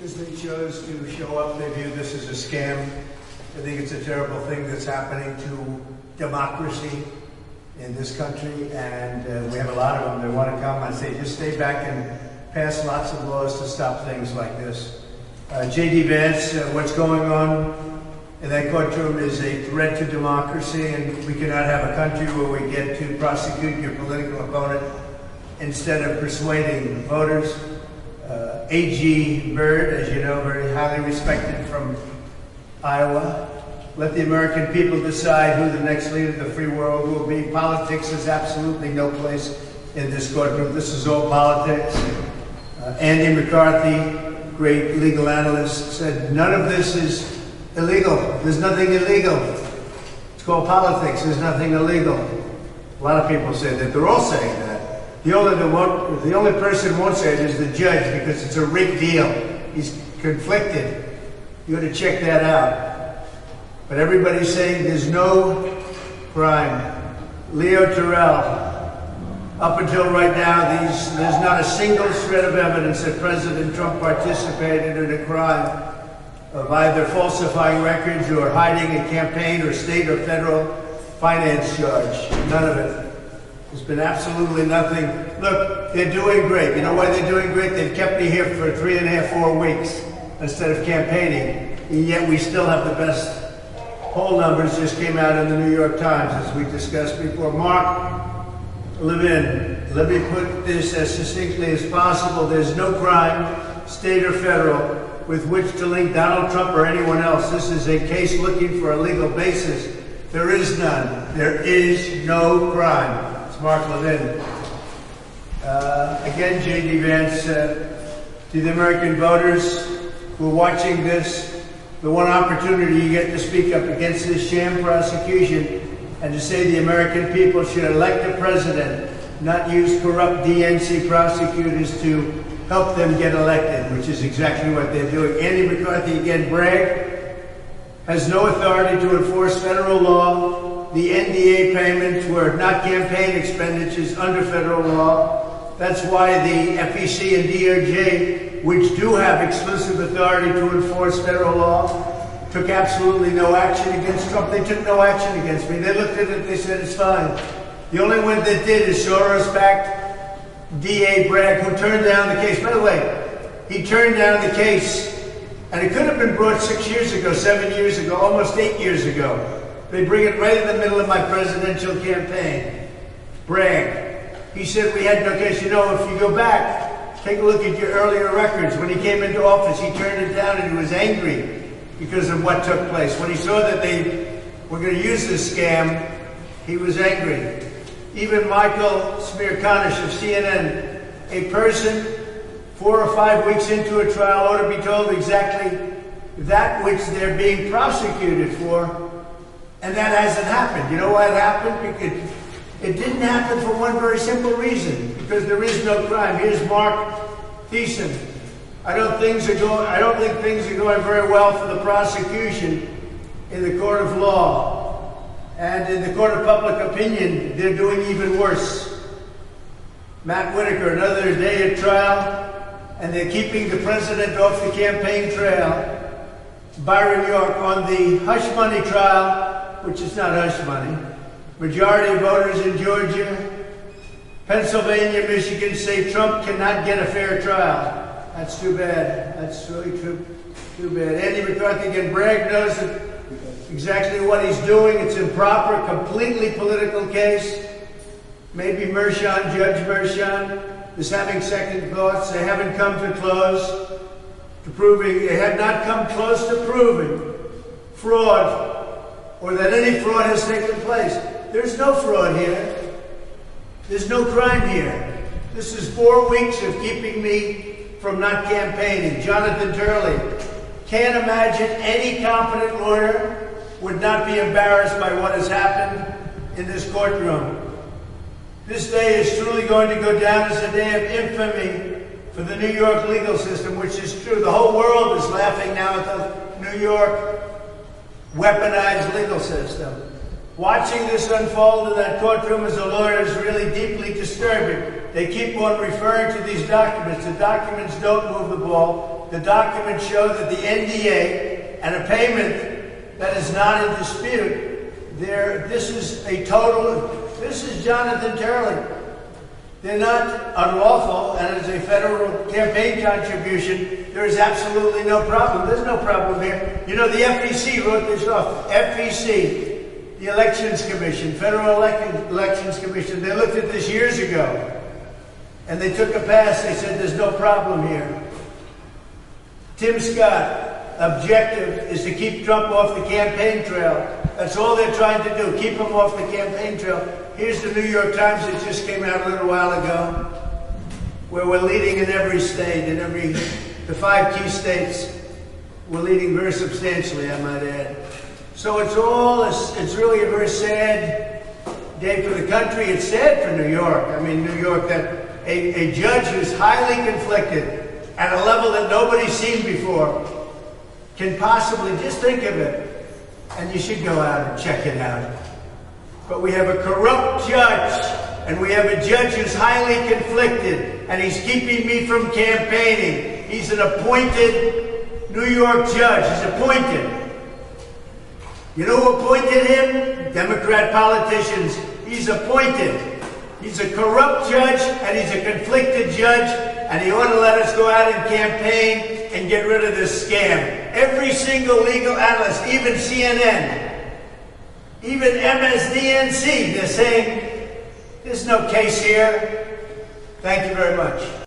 Because they chose to show up, they view this as a scam. I think it's a terrible thing that's happening to democracy in this country, and we have a lot of them. They want to come and say, just stay back and pass lots of laws to stop things like this. J.D. Vance, what's going on in that courtroom is a threat to democracy, and we cannot have a country where we get to prosecute your political opponent instead of persuading voters. A.G. Byrd, as you know, very highly respected from Iowa. Let the American people decide who the next leader of the free world will be. Politics has absolutely no place in this courtroom. This is all politics. Andy McCarthy, great legal analyst, said none of this is illegal. There's nothing illegal. It's called politics. There's nothing illegal. A lot of people say that. They're all saying that. The only person who won't say it is the judge, because it's a rigged deal. He's conflicted. You got to check that out. But everybody's saying there's no crime. Leo Terrell, up until right now, there's not a single shred of evidence that President Trump participated in a crime of either falsifying records or hiding a campaign or state or federal finance charge. None of it. There's been absolutely nothing. Look, they're doing great. You know why they're doing great? They've kept me here for 3.5, 4 weeks instead of campaigning. And yet we still have the best poll numbers. Just came out in the New York Times, as we discussed before. Mark Levin, let me put this as succinctly as possible. There's no crime, state or federal, with which to link Donald Trump or anyone else. This is a case looking for a legal basis. There is none. There is no crime. Mark Levin. Again, J.D. Vance, to the American voters who are watching this, the one opportunity you get to speak up against this sham prosecution and to say the American people should elect a president, not use corrupt DNC prosecutors to help them get elected, which is exactly what they're doing. Andy McCarthy, again, bragged, has no authority to enforce federal law. The NDA payments were not campaign expenditures under federal law. That's why the FEC and DOJ, which do have exclusive authority to enforce federal law, took absolutely no action against Trump. They took no action against me. They looked at it, they said it's fine. The only one that did is Soros-backed DA Bragg, who turned down the case. By the way, he turned down the case, and it could have been brought 6 years ago, 7 years ago, almost 8 years ago. They bring it right in the middle of my presidential campaign. Bragg. He said we had no case. You know, if you go back, take a look at your earlier records. When he came into office, he turned it down and he was angry because of what took place. When he saw that they were going to use this scam, he was angry. Even Michael Smirkanish of CNN, a person 4 or 5 weeks into a trial ought to be told exactly that which they're being prosecuted for. And that hasn't happened. You know why it happened? Because it didn't happen for one very simple reason. Because there is no crime. Here's Mark Thiessen. I don't think things are going very well for the prosecution in the court of law. And in the court of public opinion, they're doing even worse. Matt Whitaker, another day at trial, and they're keeping the president off the campaign trail. Byron York on the hush money trial, which is not hush money. Majority of voters in Georgia, Pennsylvania, Michigan say Trump cannot get a fair trial. That's too bad. That's really too bad. Andy McCarthy, again, Bragg knows exactly what he's doing. It's improper, completely political case. Maybe Judge Mershon is having second thoughts. They haven't come to close to proving, they have not come close to proving fraud or that any fraud has taken place. There's no fraud here. There's no crime here. This is 4 weeks of keeping me from not campaigning. Jonathan Turley, can't imagine any competent lawyer would not be embarrassed by what has happened in this courtroom. This day is truly going to go down as a day of infamy for the New York legal system, which is true. The whole world is laughing now at the New York weaponized legal system. Watching this unfold in that courtroom as a lawyer is really deeply disturbing. They keep on referring to these documents. The documents don't move the ball. the documents show that the NDA and a payment that is not in dispute, this is Jonathan Turley. They're not unlawful, and as a federal campaign contribution, there is absolutely no problem. There's no problem here. You know, the FEC wrote this off. FEC, the Elections Commission, Federal Elections Commission, they looked at this years ago, and they took a pass. They said there's no problem here. Tim Scott, objective is to keep Trump off the campaign trail. That's all they're trying to do, keep him off the campaign trail. Here's the New York Times that just came out a little while ago, where we're leading in every state, the 5 key states. We're leading very substantially, I might add. So it's really a very sad day for the country. It's sad for New York. I mean, New York, that a judge who's highly conflicted at a level that nobody's seen before can possibly, just think of it, and you should go out and check it out. But we have a corrupt judge, and we have a judge who's highly conflicted, and he's keeping me from campaigning. He's an appointed New York judge. He's appointed. You know who appointed him? Democrat politicians. He's appointed. He's a corrupt judge, and he's a conflicted judge, and he ought to let us go out and campaign and get rid of this scam. Every single legal analyst, even CNN, even MSDNC, they're saying, there's no case here. Thank you very much.